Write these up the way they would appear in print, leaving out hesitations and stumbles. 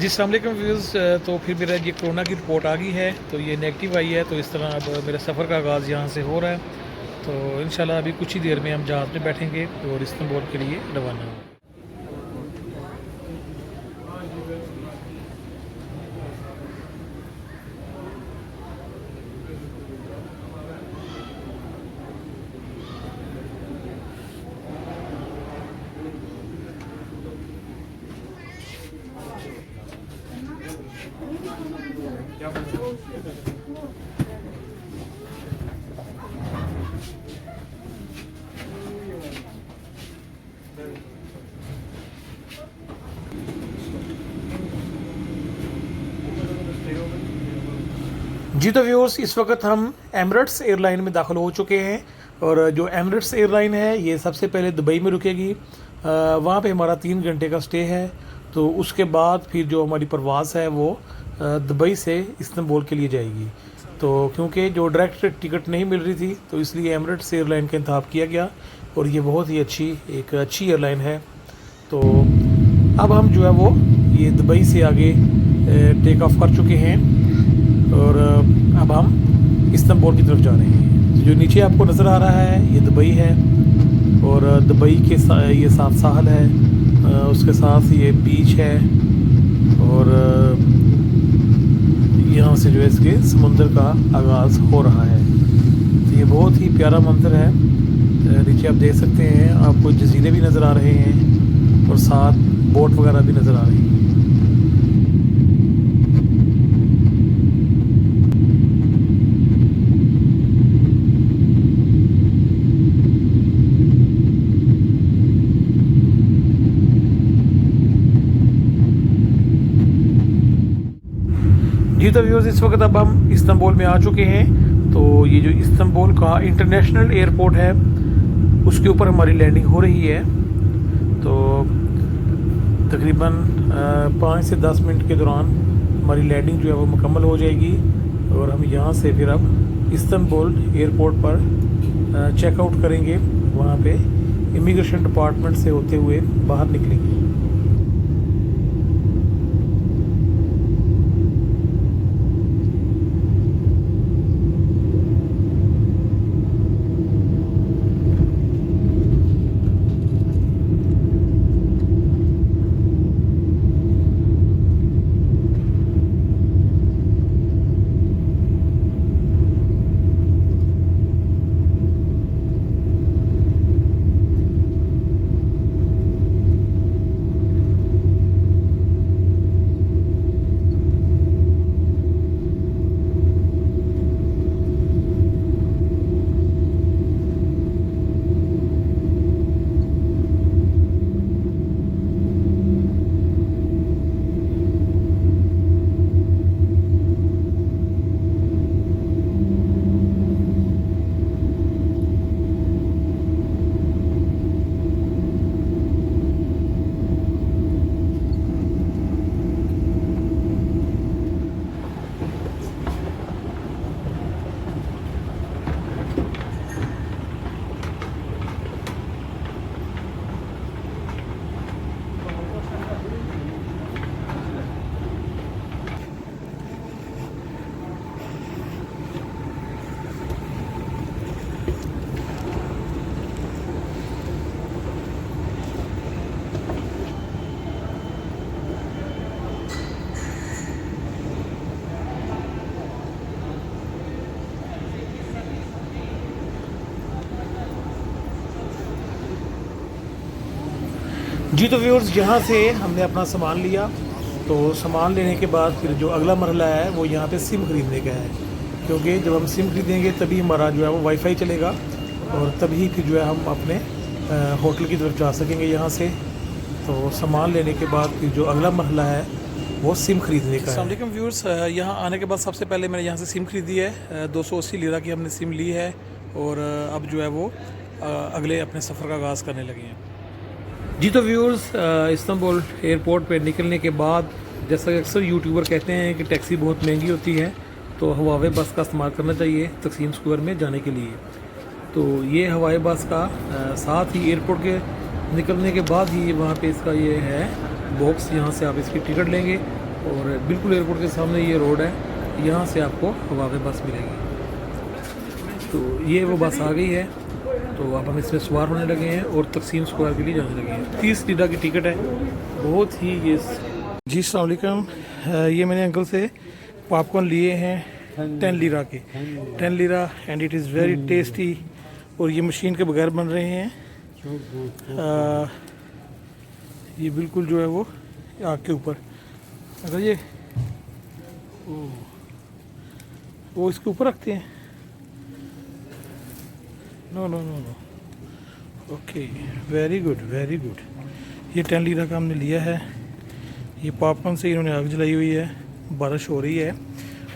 जी अस्सलाम वालेकुम व्यूज़। तो फिर मेरा ये कोरोना की रिपोर्ट आ गई है, तो ये नेगेटिव आई है। तो इस तरह अब मेरा सफ़र का आगाज़ यहाँ से हो रहा है। तो इंशाल्लाह अभी कुछ ही देर में हम जहाज़ में बैठेंगे और इस्तांबुल के लिए रवाना होंगे। जी तो व्यूअर्स, इस वक्त हम एमिरेट्स एयरलाइन में दाखिल हो चुके हैं। और जो एमिरेट्स एयरलाइन है ये सबसे पहले दुबई में रुकेगी। वहाँ पे हमारा 3 घंटे का स्टे है। तो उसके बाद फिर जो हमारी परवाज़ है वो दुबई से इस्तांबुल के लिए जाएगी। तो क्योंकि जो डायरेक्ट टिकट नहीं मिल रही थी तो इसलिए एमिरेट्स एयरलाइन का इंतखाब किया गया और ये बहुत ही अच्छी एयरलाइन है। तो अब हम जो है वो ये दुबई से आगे टेक ऑफ कर चुके हैं और अब हम इस्तांबुल की तरफ जा रहे हैं। तो जो नीचे आपको नज़र आ रहा है ये दुबई है और दुबई के ये साथ साहल है, उसके साथ ये बीच है और यहाँ से जो है इसके समुंदर का आगाज़ हो रहा है। तो ये बहुत ही प्यारा मंजर है। नीचे आप देख सकते हैं, आपको जजीरे भी नज़र आ रहे हैं और साथ बोट वगैरह भी नज़र आ रही है। जी तो व्यूअर्स, इस वक्त अब हम इस्तांबुल में आ चुके हैं। तो ये जो इस्तांबुल का इंटरनेशनल एयरपोर्ट है उसके ऊपर हमारी लैंडिंग हो रही है। तो तकरीबन 5 से 10 मिनट के दौरान हमारी लैंडिंग जो है वो मुकम्मल हो जाएगी और हम यहाँ से फिर अब इस्तांबुल एयरपोर्ट पर चेकआउट करेंगे। वहाँ पे इमिग्रेशन डिपार्टमेंट से होते हुए बाहर निकलेंगे। जी तो व्यूअर्स, यहाँ से हमने अपना सामान लिया। तो सामान लेने के बाद फिर जो अगला मरहला है वो यहाँ पे सिम ख़रीदने का है, क्योंकि जब हम सिम खरीदेंगे तभी हमारा जो है वो वाईफाई चलेगा और तभी फिर जो है हम अपने होटल की तरफ जा सकेंगे यहाँ से। तो सामान लेने के बाद फिर जो अगला मरहला है वो सिम ख़रीदने का है। अस्सलाम वालेकुम व्यूअर्स, यहाँ आने के बाद सबसे पहले मैंने यहाँ से सिम ख़रीदी है। 280 लिरा की हमने सिम ली है और अब जो है वो अगले अपने सफ़र का आगाज़ करने लगे हैं। जी तो व्यूअर्स, इस्तांबुल एयरपोर्ट पे निकलने के बाद जैसा कि अक्सर यूट्यूबर कहते हैं कि टैक्सी बहुत महंगी होती है, तो हवाई बस का इस्तेमाल करना चाहिए तकसीम स्क्वायर में जाने के लिए। तो ये हवाई बस का साथ ही एयरपोर्ट के निकलने के बाद ही वहाँ पे इसका ये है बॉक्स, यहाँ से आप इसकी टिकट लेंगे और बिल्कुल एयरपोर्ट के सामने ये रोड है, यहाँ से आपको हवावे बस मिलेगी। तो ये वो बस आ गई है, तो अब हम इसमें सवार होने लगे हैं और तकसीम स्क्वायर के लिए जाने लगे हैं। 30 लीरा की टिकट है, बहुत ही ये। जी अस्सलाम वालेकुम, ये मैंने अंकल से पॉपकॉर्न लिए हैं 10 लीरा के, 10 lira, and it is very tasty. और ये मशीन के बगैर बन रहे हैं। ये बिल्कुल जो है वो आग के ऊपर, अगर ये वो इसके ऊपर रखते हैं। No no no no, okay, very good very good. ये 10 लीरा का हमने लिया है। ये पॉपकॉर्न से इन्होंने आग जलाई हुई है, बारिश हो रही है।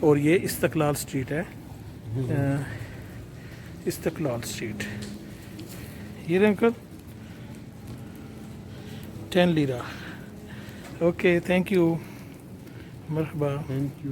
और ये इस्तकलाल स्ट्रीट है, इस्तकलाल स्ट्रीट। ये रहे uncle 10 lira. Okay, thank you, मरहबा। Thank you.